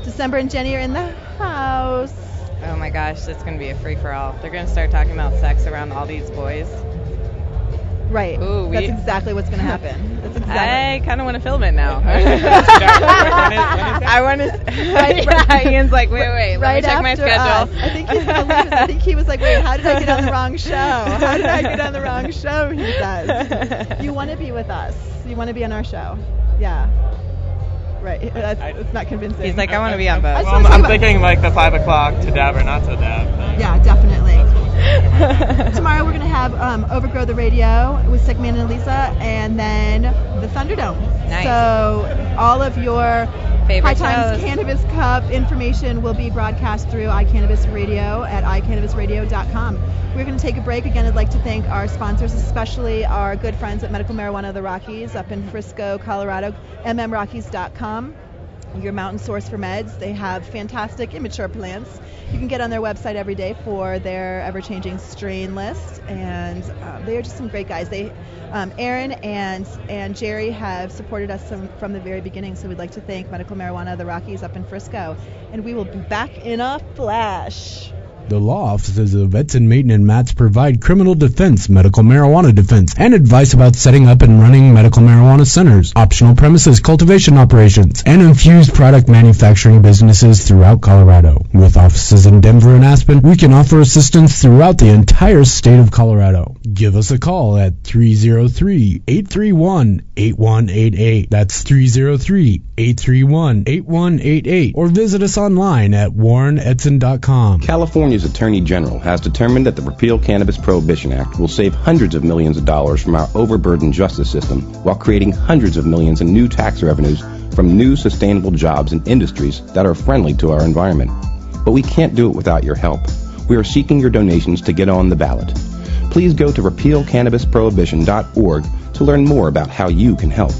December and Jenny are in the house. Oh my gosh, it's going to be a free-for-all. They're going to start talking about sex around all these boys. Right. Ooh, that's exactly what's going to happen. That's exactly. I kind of want to film it now. I want to. Ian's like, wait. Let me check my schedule. I think he's going to lose. I think he was like, wait, how did I get on the wrong show? How did I get on the wrong show? He says. You want to be with us. You want to be on our show. Yeah. Right. It's not convincing. He's like, I want to be on both. Well, I'm thinking like the 5 o'clock to dab or not to dab thing. Yeah, definitely. Tomorrow we're going to have Overgrow the Radio with Sickman and Lisa, and then the Thunderdome. Nice. So all of your favorite High Times shows. Cannabis Cup information will be broadcast through iCannabis Radio at iCannabisRadio.com. We're going to take a break. Again, I'd like to thank our sponsors, especially our good friends at Medical Marijuana of the Rockies up in Frisco, Colorado, mmrockies.com. Your mountain source for meds. They have fantastic immature plants. You can get on their website every day for their ever-changing strain list, and they are just some great guys. They, Aaron and Jerry have supported us from the very beginning, so we'd like to thank Medical Marijuana of the Rockies up in Frisco, and we will be back in a flash. The law offices of Edson, Maton, and Matz provide criminal defense, medical marijuana defense, and advice about setting up and running medical marijuana centers, optional premises cultivation operations, and infused product manufacturing businesses throughout Colorado. With offices in Denver and Aspen, we can offer assistance throughout the entire state of Colorado. Give us a call at 303-831-8188. That's 303-831-8188. Or visit us online at warrenedson.com. California's Attorney General has determined that the Repeal Cannabis Prohibition Act will save hundreds of millions of dollars from our overburdened justice system while creating hundreds of millions in new tax revenues from new sustainable jobs and industries that are friendly to our environment. But we can't do it without your help. We are seeking your donations to get on the ballot. Please go to repealcannabisprohibition.org to learn more about how you can help.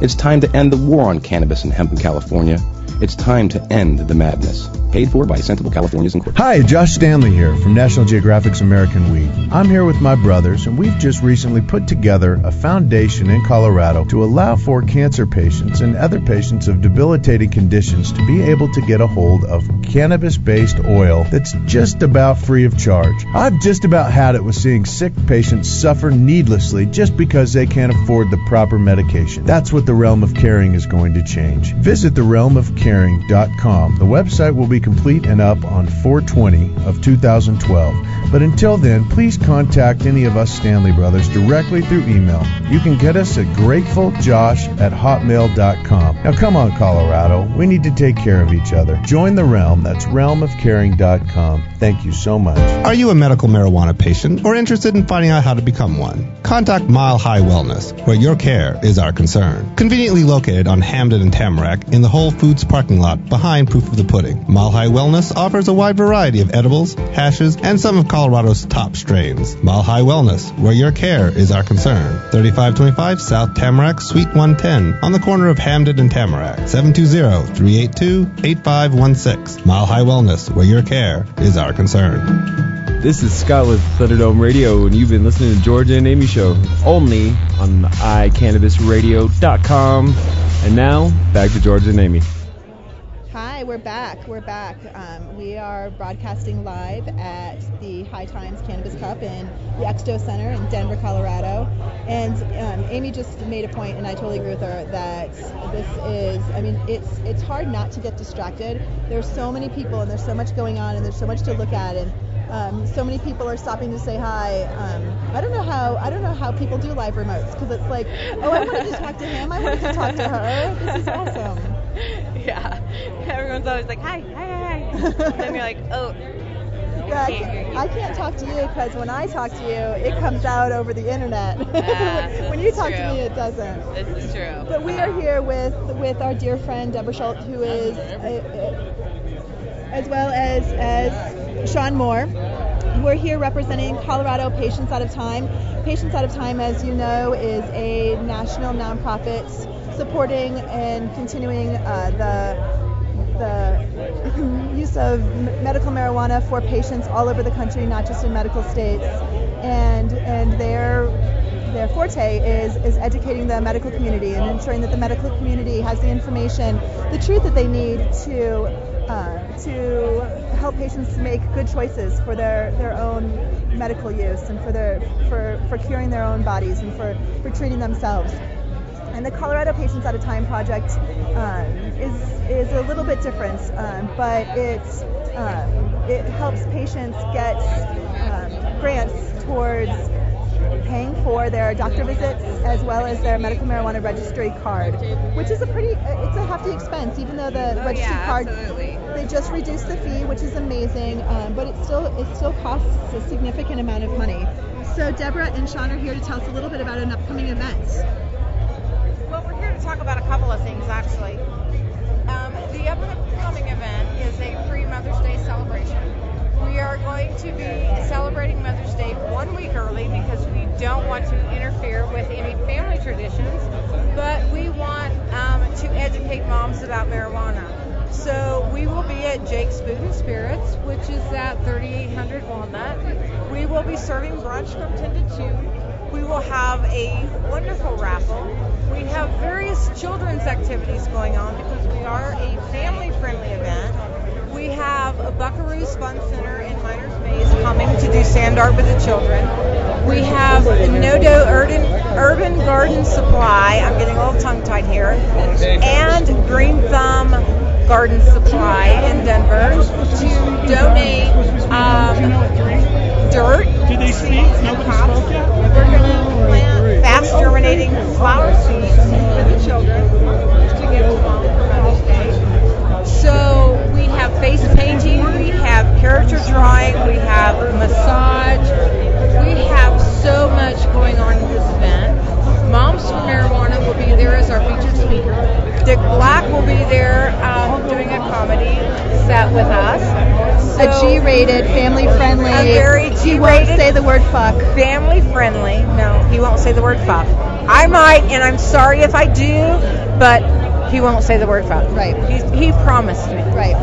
It's time to end the war on cannabis and hemp in California. It's time to end the madness. Paid for by Sensible Californians Incorporated. Hi, Josh Stanley here from National Geographic's American Weed. I'm here with my brothers, and we've just recently put together a foundation in Colorado to allow for cancer patients and other patients of debilitating conditions to be able to get a hold of cannabis-based oil that's just about free of charge. I've just about had it with seeing sick patients suffer needlessly just because they can't afford the proper medication. That's what the Realm of Caring is going to change. Visit therealmofcaring.com. The website will be complete and up on 4/20 of 2012. But until then, please contact any of us Stanley Brothers directly through email. You can get us at gratefuljosh@hotmail.com. Now come on, Colorado. We need to take care of each other. Join the Realm. That's realmofcaring.com. Thank you so much. Are you a medical marijuana patient or interested in finding out how to become one? Contact Mile High Wellness, where your care is our concern. Conveniently located on Hamden and Tamarack in the Whole Foods parking lot behind Proof of the Pudding. Mile High Wellness offers a wide variety of edibles, hashes, and some of Colorado's top strains. Mile High Wellness, where your care is our concern. 3525 South Tamarack, Suite 110, on the corner of Hamden and Tamarack. 720-382-8516. Mile High Wellness, where your care is our concern. This is Scott with Thunderdome Radio, and you've been listening to Georgia and Amy Show, only on iCannabisRadio.com. And now, back to Georgia and Amy. Hi, we're back. We are broadcasting live at the High Times Cannabis Cup in the Expo Center in Denver, Colorado. And Amy just made a point, and I totally agree with her, that this is, it's hard not to get distracted. There's so many people, and there's so much going on, and there's so much to look at, and so many people are stopping to say hi. I don't know how people do live remotes, because it's like, oh, I wanted to talk to him, I wanted to talk to her. This is awesome. Yeah. Everyone's always like, hi. And then you're like, oh. I can't talk to you, because when I talk to you, it comes out over the internet. When you talk to me, it doesn't. This is true. But we are here with our dear friend Deborah Schultz, who is, as well as Sean Moore. We're here representing Colorado Patients Out of Time. Patients Out of Time, as you know, is a national nonprofit supporting and continuing the use of medical marijuana for patients all over the country, not just in medical states. And their forte is educating the medical community and ensuring that the medical community has the information, the truth that they need to to help patients make good choices for their own medical use and for curing their own bodies and for treating themselves. And the Colorado Patients at a Time project is a little bit different, but it helps patients get grants towards paying for their doctor visits as well as their medical marijuana registry card, which is it's a hefty expense, even though the registry card, absolutely. They just reduced the fee, which is amazing, but it still costs a significant amount of money. So Deborah and Sean are here to tell us a little bit about an upcoming event. Well, we're here to talk about a couple of things, actually. The upcoming event is a pre-Mother's Day celebration. We are going to be celebrating Mother's Day 1 week early because we don't want to interfere with any family traditions, but we want to educate moms about marijuana. So we will be at Jake's Food and Spirits, which is at 3800 Walnut. We will be serving brunch from 10 to 2. We will have a wonderful raffle. We have various children's activities going on because we are a family-friendly event. We have a Buckaroo's Fun Center in Miners Maze coming to do sand art with the children. We have Nodo Urban Garden Supply, I'm getting a little tongue-tied here, and Green Thumb Garden Supply in Denver to donate dirt. Do they speak? Nobody spoke yet? We're going to plant fast-germinating flower seeds with the children to give to mom for Mother's Day. So we have face painting, we have character drawing, we have massage. We have so much going on in this event. Moms for Marijuana will be there as our featured speaker. Dick Black will be there doing a comedy set with us. A G-rated, family-friendly. A very G-rated. He won't say the word fuck. Family-friendly. No, he won't say the word fuck. I might, and I'm sorry if I do, but he won't say the word fuck. Right. He promised me. Right.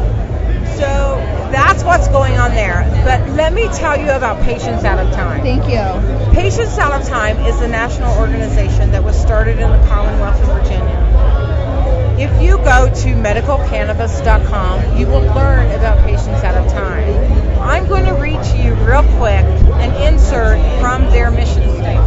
So that's what's going on there. But let me tell you about Patients Out of Time. Thank you. Patients Out of Time is a national organization that was started in the Commonwealth of Virginia. If you go to medicalcannabis.com, you will learn about Patients Out of Time. I'm going to read to you real quick an insert from their mission statement.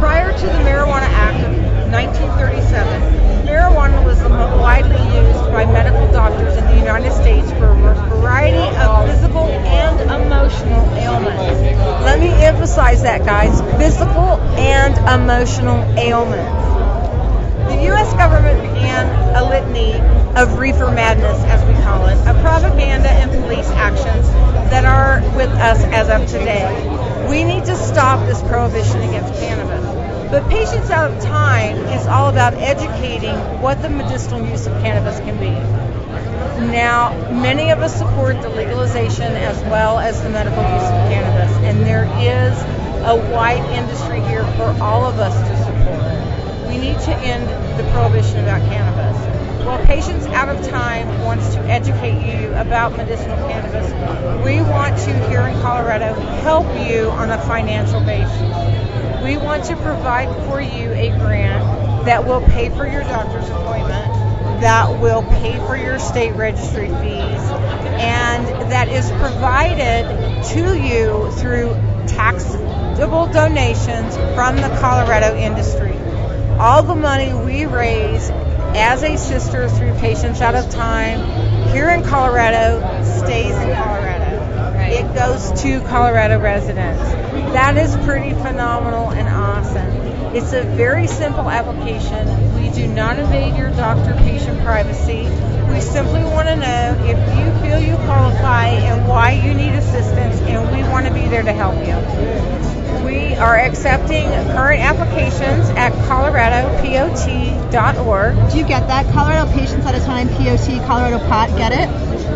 Prior to the Marijuana Act of 1937, marijuana was widely used by medical doctors in the United States for a variety of physical and emotional ailments. Let me emphasize that, guys. Physical and emotional ailments. The U.S. government began a litany of reefer madness, as we call it, of propaganda and police actions that are with us as of today. We need to stop this prohibition against cannabis. But Patients Out of Time is all about educating what the medicinal use of cannabis can be. Now, many of us support the legalization as well as the medical use of cannabis, and there is a wide industry here for all of us to support. We need to end the prohibition about cannabis. While Patients Out of Time wants to educate you about medicinal cannabis, we want to, here in Colorado, help you on a financial basis. We want to provide for you a grant that will pay for your doctor's appointment, that will pay for your state registry fees, and that is provided to you through taxable donations from the Colorado industry. All the money we raise as a sister through Patients Out of Time here in Colorado stays in Colorado. Right. It goes to Colorado residents. That is pretty phenomenal and awesome. It's a very simple application. We do not invade your doctor-patient privacy. We simply want to know if you feel you qualify and why you need assistance, and we want to be there to help you. We are accepting current applications at coloradopot.org. Do you get that? Colorado Patients At a Time, POT, Colorado Pot, get it?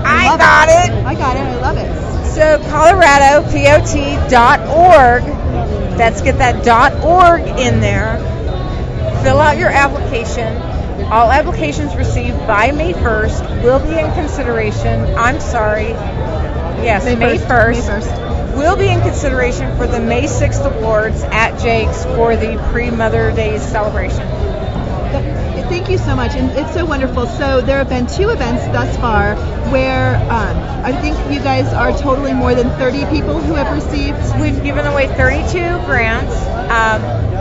I got it. I got it. I love it. So coloradopot.org, let's get that .org in there. Fill out your application. All applications received by May 1st will be in consideration. I'm sorry. Yes, May 1st. Will be in consideration for the May 6th awards at Jake's for the pre-Mother Day celebration. Thank thank you so much, and it's so wonderful. So there have been 2 events thus far where I think you guys are totaling more than 30 people who have received. We've given away 32 grants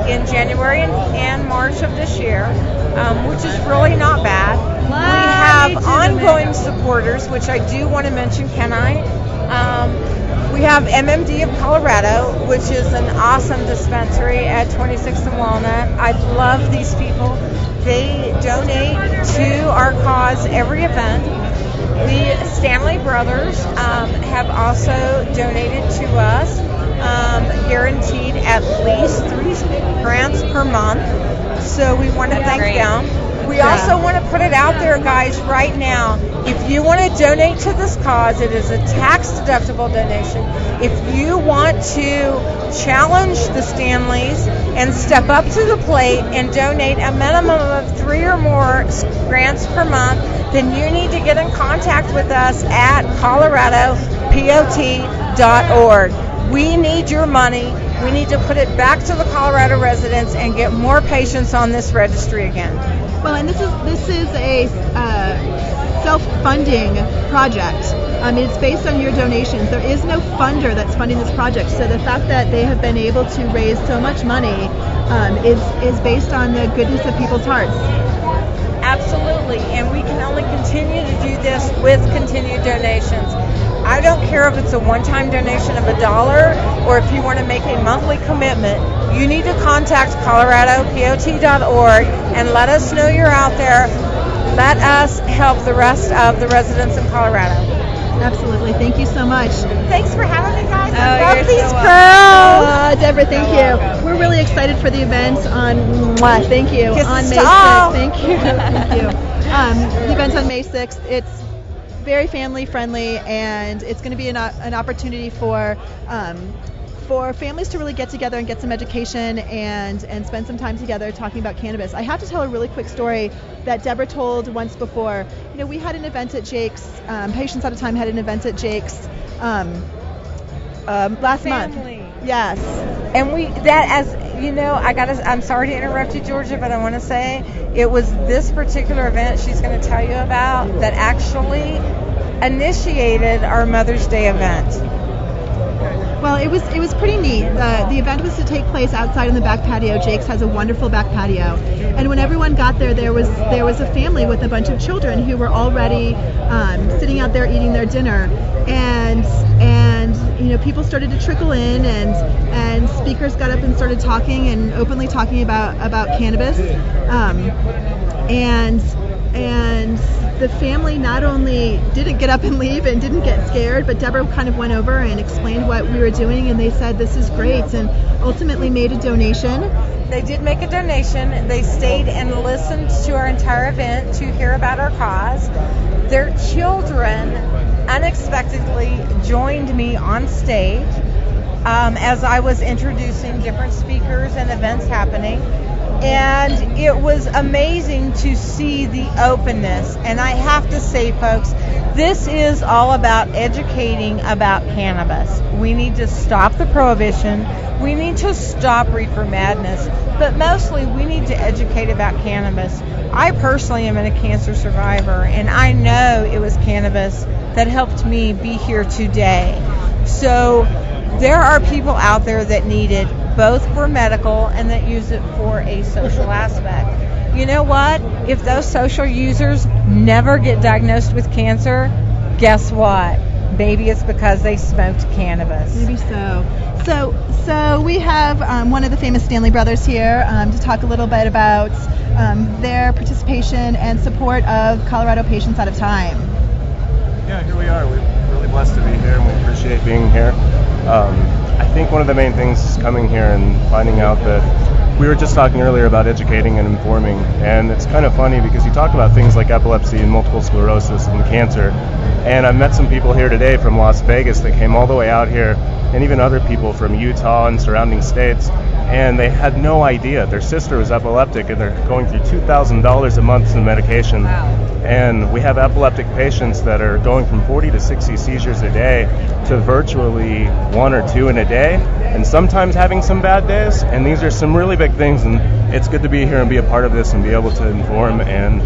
in January and March of this year, which is really not bad. We have ongoing supporters, which I do want to mention, can I? We have MMD of Colorado, which is an awesome dispensary at 26th and Walnut. I love these people. They donate to our cause every event. The Stanley Brothers have also donated to us, guaranteed at least 3 grants per month. So we want to thank them. We also want to put it out there, guys, right now. If you want to donate to this cause, it is a tax-deductible donation. If you want to challenge the Stanleys and step up to the plate and donate a minimum of 3 or more grants per month, then you need to get in contact with us at coloradopot.org. We need your money. We need to put it back to the Colorado residents and get more patients on this registry again. Well, and this is a self-funding project. It's based on your donations. There is no funder that's funding this project. So the fact that they have been able to raise so much money is based on the goodness of people's hearts. Absolutely, and we can only continue to do this with continued donations. I don't care if it's a one-time donation of $1 or if you want to make a monthly commitment. You need to contact coloradopot.org and let us know you're out there. Let us help the rest of the residents in Colorado. Absolutely. Thank you so much. Thanks for having me, guys. I Oh, love you're these so girls. Deborah, thank you. We're really excited for the event on thank you Kisses on May to all. 6th. Thank you. Thank you. The event's on May 6th. It's very family friendly, and it's going to be an opportunity for families to really get together and get some education and spend some time together talking about cannabis. I have to tell a really quick story that Deborah told once before. You know, we had an event at Jake's, Patients at a Time had an event at Jake's last month. Yes. And I'm sorry to interrupt you, Georgia, but I want to say it was this particular event she's going to tell you about that actually initiated our Mother's Day event. Well, it was pretty neat. The event was to take place outside in the back patio. Jake's has a wonderful back patio, and when everyone got there, there was a family with a bunch of children who were already sitting out there eating their dinner, and people started to trickle in, and speakers got up and started talking and openly talking about cannabis, and the family not only didn't get up and leave and didn't get scared, but Deborah kind of went over and explained what we were doing, and they said this is great, and ultimately made a donation. They did make a donation. They stayed and listened to our entire event to hear about our cause. Their children unexpectedly joined me on stage as I was introducing different speakers and events happening. And it was amazing to see the openness. And I have to say, folks, this is all about educating about cannabis. We need to stop the prohibition. We need to stop reefer madness. But mostly, we need to educate about cannabis. I personally am a cancer survivor, and I know it was cannabis that helped me be here today. So there are people out there that need it, both for medical and that use it for a social aspect. You know what? If those social users never get diagnosed with cancer, guess what? Maybe it's because they smoked cannabis. Maybe so. So we have one of the famous Stanley Brothers here to talk a little bit about their participation and support of Colorado Patients Out of Time. Yeah, here we are. We're really blessed to be here, and we appreciate being here. I think one of the main things coming here and finding out that we were just talking earlier about educating and informing, and it's kind of funny because you talk about things like epilepsy and multiple sclerosis and cancer, and I've met some people here today from Las Vegas that came all the way out here and even other people from Utah and surrounding states, and they had no idea. Their sister was epileptic, and they're going through $2,000 a month in medication. Wow. And we have epileptic patients that are going from 40 to 60 seizures a day to virtually 1 or 2 in a day, and sometimes having some bad days. And these are some really big things, and it's good to be here and be a part of this and be able to inform and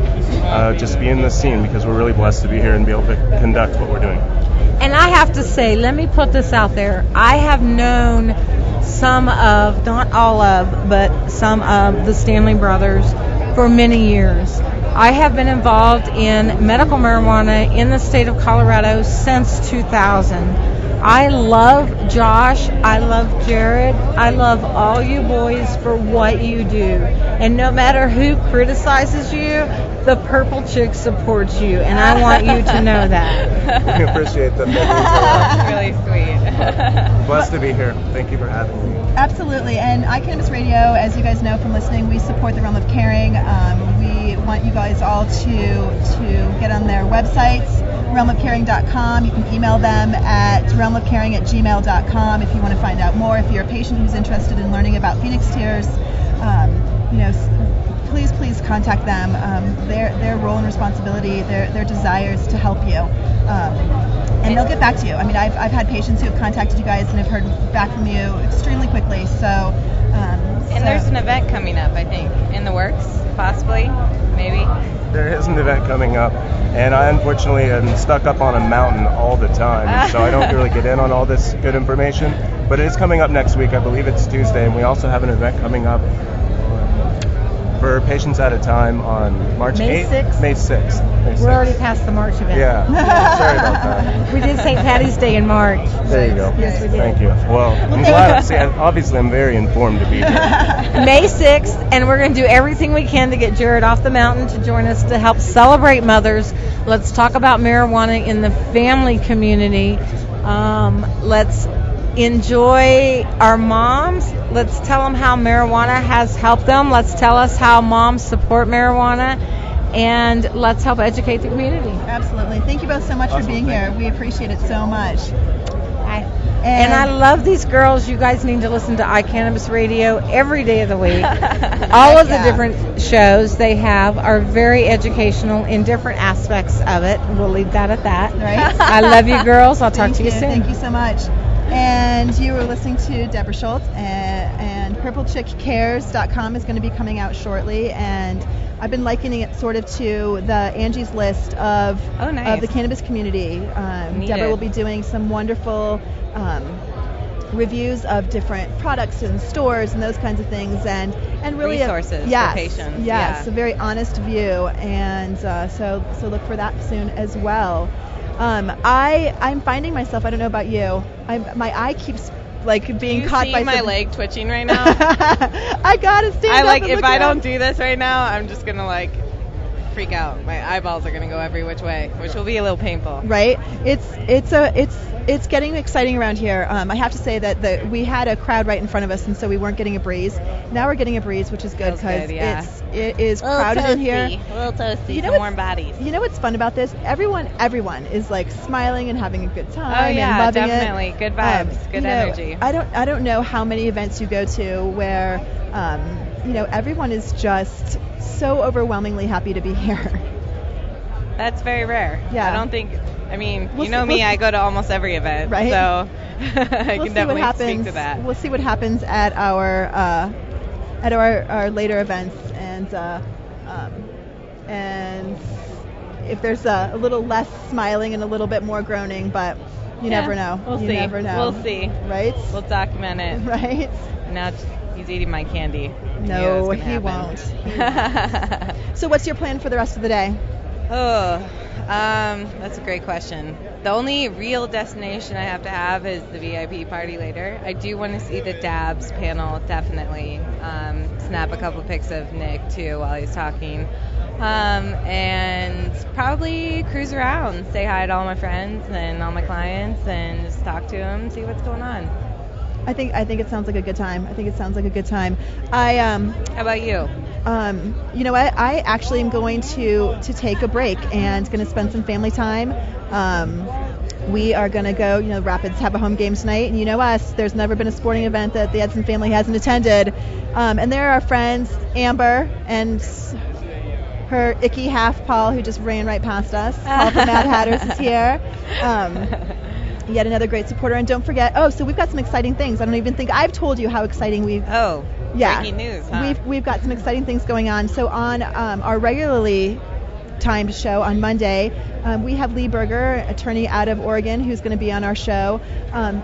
just be in this scene, because we're really blessed to be here and be able to conduct what we're doing. And I have to say, let me put this out there. I have known some of, not all of, but some of the Stanley brothers for many years. I have been involved in medical marijuana in the state of Colorado since 2000. I love Josh. I love Jared. I love all you boys for what you do. And no matter who criticizes you, the Purple Chick supports you. And I want you to know that. We appreciate that. That's really sweet. Blessed to be here. Thank you for having me. Absolutely. And iCannabis Radio, as you guys know from listening, we support the Realm of Caring. We want you guys all to get on their websites, realmofcaring.com. You can email them at realmofcaring@gmail.com if you want to find out more. If you're a patient who's interested in learning about Phoenix Tears, please contact them. Their role and responsibility, their desires to help you. And they'll get back to you. I mean, I've had patients who have contacted you guys and have heard back from you extremely quickly. So, there's an event coming up, I think, in the works, possibly, maybe. There is an event coming up, and I unfortunately am stuck up on a mountain all the time, so I don't really get in on all this good information. But it is coming up next week. I believe it's Tuesday, and we also have an event coming up for Patients at a Time on March May 8th. 6th? May 6th. We're already past the March event. Yeah. Sorry about that. We did St. Patty's Day in March. There you go. Yes, we did. Thank you. Well, I'm glad. Obviously, I'm very informed to be here. May 6th, and we're going to do everything we can to get Jared off the mountain to join us to help celebrate mothers. Let's talk about marijuana in the family community. Let's enjoy our moms. Let's tell them how marijuana has helped them. Let's tell us how moms support marijuana. And let's help educate the community. Absolutely. Thank you both so much for being here. We appreciate it so much. And I love these girls. You guys need to listen to iCannabis Radio every day of the week. All of the different shows they have are very educational in different aspects of it. We'll leave that at that. Right. I love you girls. I'll talk to you soon. Thank you so much. And you were listening to Deborah Schultz, and PurpleChickCares.com is going to be coming out shortly, and I've been likening it sort of to the Angie's List of the cannabis community. Deborah will be doing some wonderful reviews of different products and stores and those kinds of things, and really resources for patients. Yes, a very honest view, and so look for that soon as well. I'm finding myself, I don't know about you, my eye keeps being caught by my leg twitching right now? I gotta stand up and if look I around. don't do this right now, I'm just gonna freak out. My eyeballs are gonna go every which way, which will be a little painful. Right? It's getting exciting around here. I have to say that we had a crowd right in front of us, and so we weren't getting a breeze. Now we're getting a breeze, which is good because it is crowded in here. A little toasty. Some warm bodies. You know what's fun about this? Everyone is smiling and having a good time. Oh yeah, and loving definitely. It. Good vibes, good energy. I don't know how many events you go to where everyone is just so overwhelmingly happy to be here. That's very rare. Yeah. I don't think. I mean, me. I go to almost every event, right? So I can definitely speak to that. We'll see what happens at our later events, and if there's a little less smiling and a little bit more groaning, but you never know. We'll see. Never know. We'll see. Right? We'll document it. Right? Now he's eating my candy. No, he won't. So what's your plan for the rest of the day? That's a great question. The only real destination I have to have is the VIP party later. I do want to see the Dabs panel, definitely. Snap a couple pics of Nick, too, while he's talking. And probably cruise around, say hi to all my friends and all my clients, and just talk to them, see what's going on. I think it sounds like a good time. How about you? you know what? I actually am going to take a break and going to spend some family time. We are going to go, Rapids have a home game tonight, and you know us, there's never been a sporting event that the Edson family hasn't attended. And there are our friends, Amber and her icky half Paul, who just ran right past us. Paul from Mad Hatters is here. Yet another great supporter. And don't forget, so we've got some exciting things. I don't even think I've told you how exciting breaking news, huh? We've got some exciting things going on. So on our regularly timed show on Monday, we have Lee Berger, attorney out of Oregon, who's going to be on our show.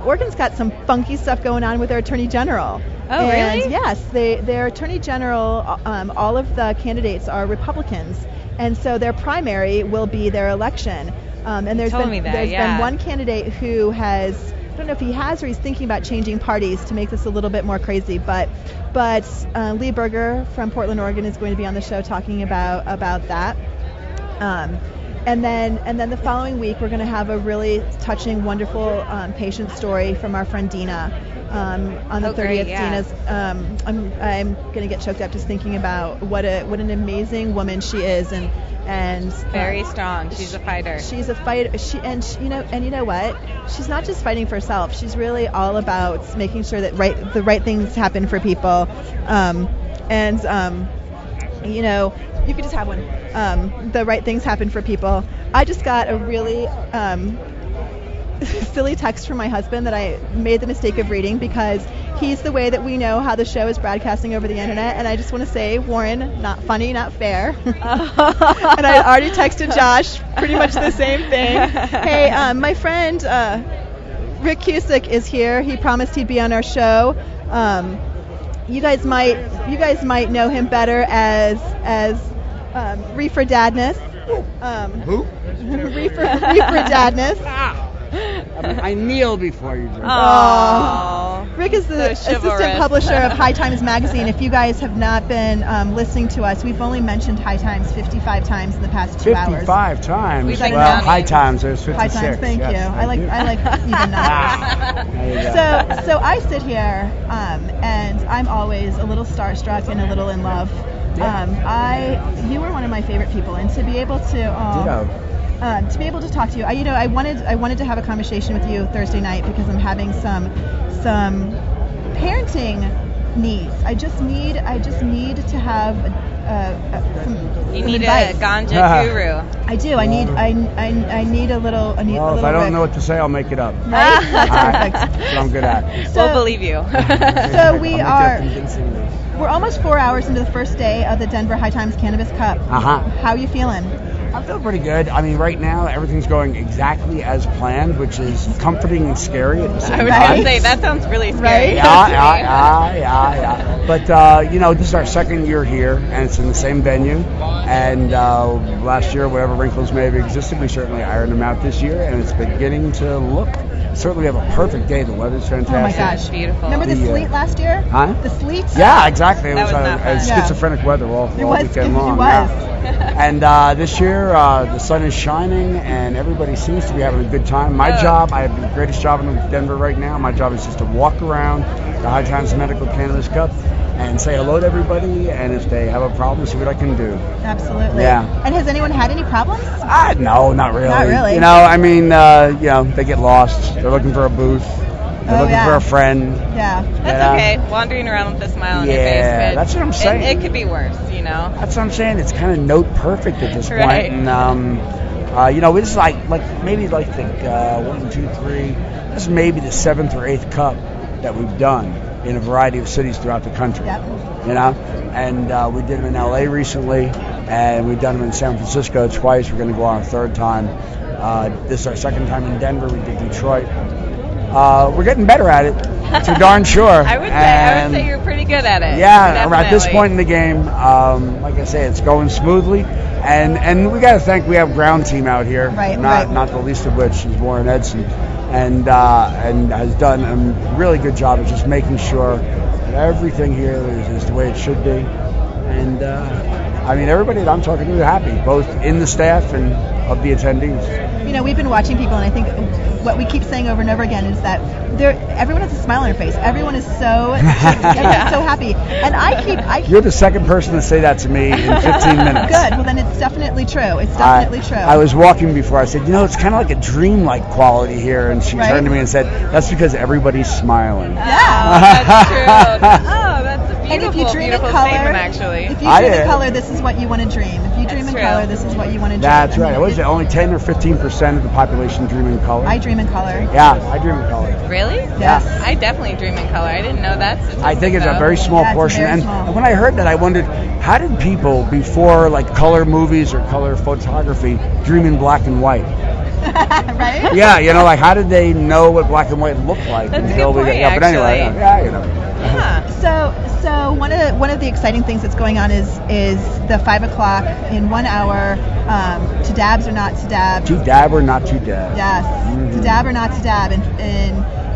Oregon's got some funky stuff going on with their attorney general. Oh, and really? Yes, their attorney general, all of the candidates are Republicans, and so their primary will be their election. And there's been one candidate who has, I don't know if he has or he's thinking about changing parties to make this a little bit more crazy, but Lee Berger from Portland, Oregon is going to be on the show talking about that. And then the following week we're going to have a really touching, wonderful patient story from our friend Dina. On the 30th, great, yeah. Dina's. I'm going to get choked up just thinking about what an amazing woman she is, and very strong. She's a fighter. She's a fighter. You know what? She's not just fighting for herself. She's really all about making sure that the right things happen for people. You could just have one. The right things happen for people. I just got a really silly text from my husband that I made the mistake of reading because he's the way that we know how the show is broadcasting over the internet, and I just want to say, Warren, not funny, not fair. And I already texted Josh pretty much the same thing. Hey, my friend Rick Cusick is here. He promised he'd be on our show. You guys might know him better as Reefer Dadness. Who? Reefer Dadness. I kneel before you, Joe. Aww. Rick is the assistant publisher of High Times magazine. If you guys have not been listening to us, we've only mentioned High Times 55 times in the past 2 hours. 55 times? Well, High Times, there's 56. High Times, thank you. I like even numbers. So I sit here, and I'm always a little starstruck and a little in love. You were one of my favorite people, and to be able to talk to you, I wanted to have a conversation with you Thursday night because I'm having some parenting needs. I just need to have some. You need advice. a ganja guru. I do. I need a little. Well, if I don't know what to say, I'll make it up. Right? That's perfect. That's what I'm good at. We'll believe you. So we're almost 4 hours into the first day of the Denver High Times Cannabis Cup. How are you feeling? I feel pretty good. I mean, right now, everything's going exactly as planned, which is comforting and scary at the same time. I was going to say, that sounds really scary. Right? Yeah. But, this is our second year here, and it's in the same venue. And last year, whatever wrinkles may have existed, we certainly ironed them out this year, and it's beginning to look. Certainly, we have a perfect day. The weather's fantastic. Oh my gosh, beautiful! Remember the sleet last year? Huh? The sleet? Yeah, exactly. It was a schizophrenic weather all weekend long. It was. And this year, the sun is shining, and everybody seems to be having a good time. My job, I have the greatest job in Denver right now. My job is just to walk around the High Times Medical Cannabis Cup and say hello to everybody, and if they have a problem, see what I can do. Absolutely. Yeah. And has anyone had any problems? No, not really. Not really. They get lost. They're looking for a booth. They're looking for a friend. Yeah. That's okay. Wandering around with a smile on your face. Yeah, that's what I'm saying. It could be worse, That's what I'm saying. It's kind of note perfect at this right. point. And, it's like maybe the 1, 2, 3. This is maybe the 7th or 8th cup that we've done in a variety of cities throughout the country. Yep. And we did them in LA recently, and we've done them in San Francisco twice. We're going to go on a third time. This is our second time in Denver. We did Detroit. We're getting better at it, for darn sure. I would say you're pretty good at it. Yeah, definitely. At this point in the game, like I say, it's going smoothly, and we got to thank we have ground team out here, not the least of which is Warren Edson, and has done a really good job of just making sure that everything here is the way it should be, and everybody that I'm talking to is happy, both in the staff and of the attendees. You know, we've been watching people, and I think what we keep saying over and over again is that everyone has a smile on their face. Everyone is so happy. And I keep You're the second person to say that to me in 15 minutes. Good. Well, then it's definitely true. It's definitely true. I was walking before. I said, it's kind of like a dreamlike quality here. And she turned to me and said, that's because everybody's smiling. Yeah. That's true. That's a and if you dream beautiful in color, statement, actually. If you dream in color, this is what you want to dream. If you dream in color, this is what you want to dream. That's right. What is it? Only 10 or 15% of the population dream in color? I dream in color. Yeah, I dream in color. Really? Yes. I definitely dream in color. I didn't know that statistic, I think it's a very small portion. Very and small. When I heard that, I wondered, how did people before like color movies or color photography dream in black and white? Right? Yeah, like how did they know what black and white looked like? That's a good point, but anyway, So one of the exciting things that's going on is the 5 o'clock in 1 hour. To dabs or not to dab. To dab or not to dab. Yes. Mm-hmm. To dab or not to dab.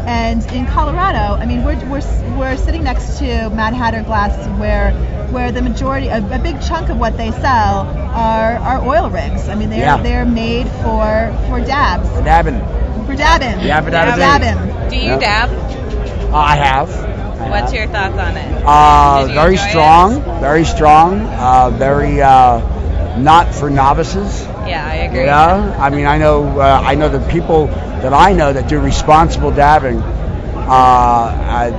And in Colorado, I mean, we're sitting next to Mad Hatter glasses where the majority, a big chunk of what they sell are oil rigs. I mean, they're made for dabs. For dabbing. For dabbing. Yeah, for dabbing. Do you dab? I have. What's your thoughts on it? Very strong. Very not for novices. Yeah, I agree. Yeah, I mean, I know the people that I know that do responsible dabbing at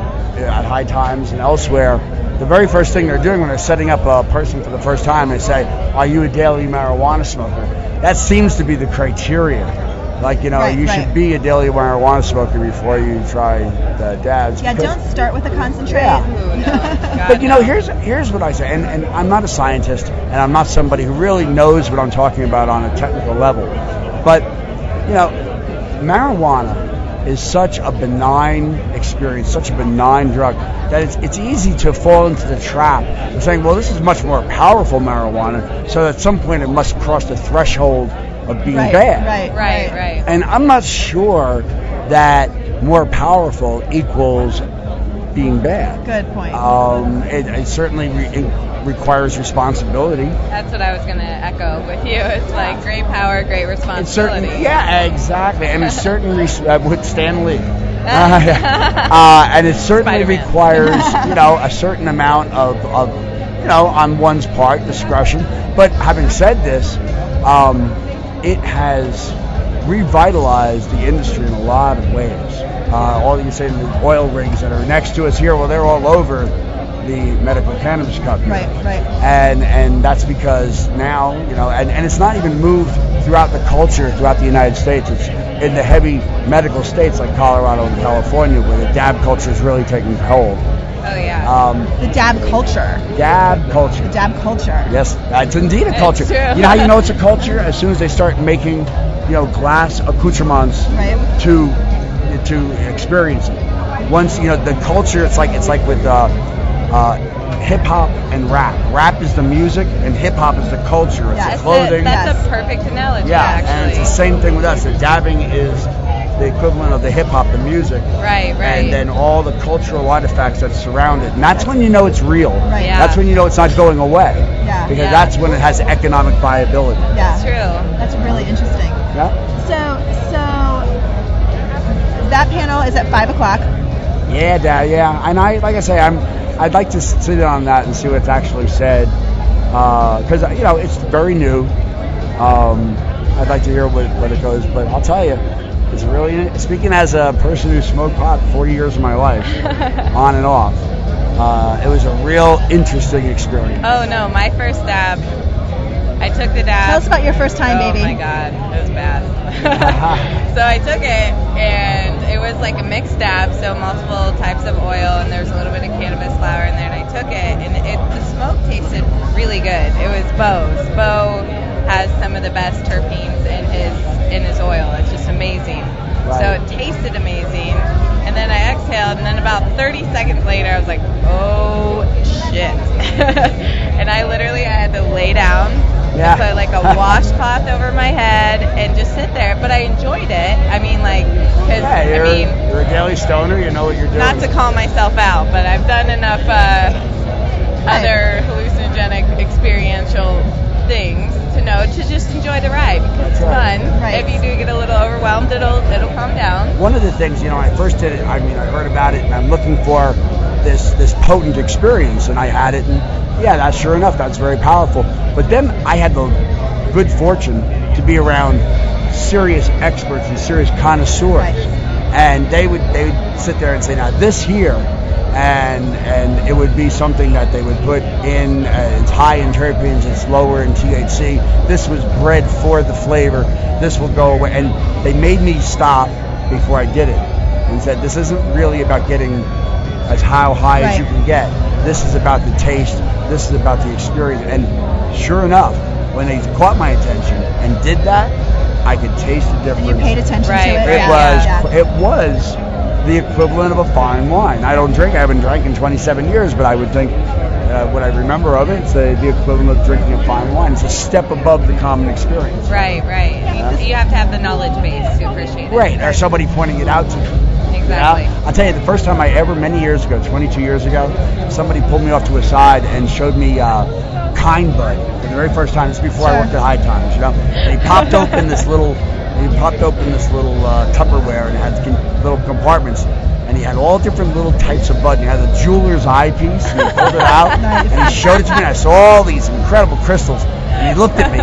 High Times and elsewhere. The very first thing they're doing when they're setting up a person for the first time, they say, "Are you a daily marijuana smoker?" That seems to be the criteria. Like, you should be a daily marijuana smoker before you try the dabs. Yeah, don't start with a concentrate. Yeah. But here's what I say, and I'm not a scientist, and I'm not somebody who really knows what I'm talking about on a technical level. But marijuana is such a benign experience, such a benign drug that it's easy to fall into the trap of saying, well, this is much more powerful marijuana, so at some point it must cross the threshold of being bad. Right. And I'm not sure that more powerful equals being bad. Good point. It certainly requires responsibility. That's what I was going to echo with you. It's like great power, great responsibility. Exactly. And it certainly with Stan Lee. And it certainly requires, a certain amount of on one's part, discretion. But having said this, it has revitalized the industry in a lot of ways. All you say, the oil rigs that are next to us here, well, they're all over the Medical Cannabis Cup here. Right. And that's because now, and it's not even moved throughout the culture throughout the United States. It's in the heavy medical states like Colorado and California where the dab culture is really taking hold. Oh, yeah. The dab culture. Dab culture. The dab culture. Yes, that's indeed a culture. It's true. You know how you know it's a culture? As soon as they start making, glass accoutrements to experience it. Once, the culture, it's like with hip hop and rap. Rap is the music and hip hop is the culture. It's the clothing. That's a perfect analogy, actually. And it's the same thing with us. The dabbing is the equivalent of the hip hop, the music. Right. And then all the cultural artifacts that surround it. And that's when you know it's real. Right. Yeah. That's when you know it's not going away. Yeah. Because that's when it has economic viability. Yeah. It's true. That's really interesting. Yeah. So that panel is at 5 o'clock. Yeah. And I'd like to sit on that and see what's actually said. Because, it's very new. I'd like to hear what it goes. But I'll tell you, it's really, speaking as a person who smoked pot 40 years of my life, on and off, it was a real interesting experience. Oh, no, my first dab, I took the dab. Tell us about your first time, baby. Oh, my God, it was bad. So I took it, and it was like a mixed dab, so multiple types of oil, and there was a little bit of cannabis flower in there, and I took it, and the smoke tasted really good. It was Bo's. Bo has some of the best terpenes in his oil. It's just amazing. Right. So it tasted amazing. And then I exhaled, and then about 30 seconds later, I was like, oh, shit. And I had to lay down and put like a washcloth over my head and just sit there. But I enjoyed it. I mean, you're a daily stoner. You know what you're doing. Not to call myself out, but I've done enough other hallucinogenic experiential things to know to just enjoy the ride because it's fun. Right. If you do get a little overwhelmed, it'll calm down. One of the things, when I first did it, I heard about it, and I'm looking for this potent experience, and I had it, and yeah, that's sure enough, that's very powerful. But then I had the good fortune to be around serious experts and serious connoisseurs, and they would sit there and say, now this here, and it would be something that they would put in, it's high in terpenes, it's lower in THC, this was bred for the flavor, this will go away, and they made me stop before I did it, and said, this isn't really about getting as high as you can get, this is about the taste, this is about the experience, and sure enough, when they caught my attention and did that, I could taste the difference. And you paid attention to it. It was the equivalent of a fine wine. I don't drink. I haven't drank in 27 years, but I would think what I remember of it, it's the equivalent of drinking a fine wine. It's a step above the common experience. Right. You have to have the knowledge base to appreciate it. Right, or somebody pointing it out to you. Exactly. I'll tell you, the first time many years ago, 22 years ago, somebody pulled me off to a side and showed me Kind Bud for the very first time. It's before I worked at High Times, And he popped open this little Tupperware, and it had little compartments. And he had all different little types of bud. He had a jeweler's eyepiece, and he pulled it out, and he showed it to me, and I saw all these incredible crystals. And he looked at me,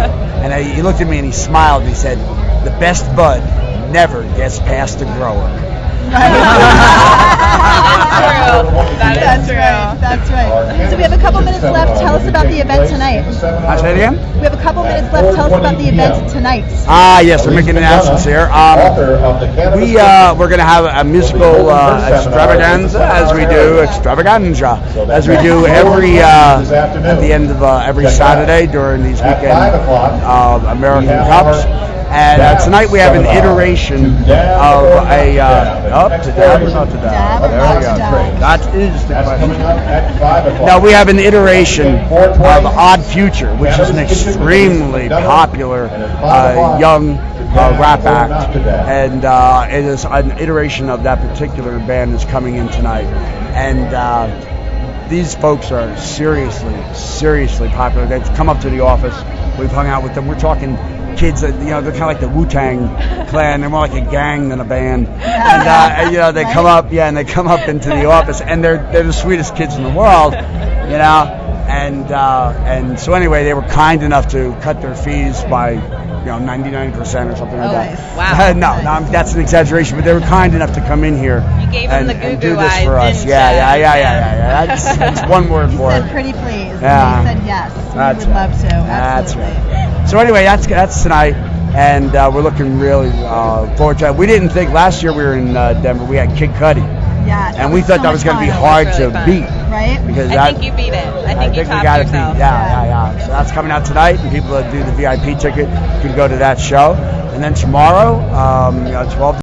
and he smiled, and he said, the best bud never gets past the grower. That's right. So we have a couple minutes left. Tell us about the event tonight. I say it again? We have a couple minutes left. Tell us about the event tonight. Yes, we're making announcements here. We're going to have a musical extravaganza, as we do every at the end of every Saturday during these weekend American Cups. And tonight we have an iteration of a to dab or not to dab? There we go. That is the question. Now we have an iteration of Odd Future, which is an extremely popular young rap act, and it is an iteration of that particular band is coming in tonight, and these folks are seriously popular. They've come up to the office. We've hung out with them. We're talking kids that they're kind of like the Wu-Tang Clan. They're more like a gang than a band. And they come up, and come up into the office, and they're the sweetest kids in the world, And so anyway, they were kind enough to cut their fees by 99% or something like that. Wow. No, that's an exaggeration, but they were kind enough to come in here and do this for us. Yeah. That's one word for it. You said pretty please. Yeah. You said yes. We would love to. Absolutely. That's right. So anyway, that's tonight, and we're looking really forward to it. We didn't think last year we were in Denver. We had Kid Cudi. Yeah. And we thought that was going to be hard to beat. Right? Because I think you beat it. I think you topped yourself. Yeah. So that's coming out tonight, and people that do the VIP ticket can go to that show. And then tomorrow, 12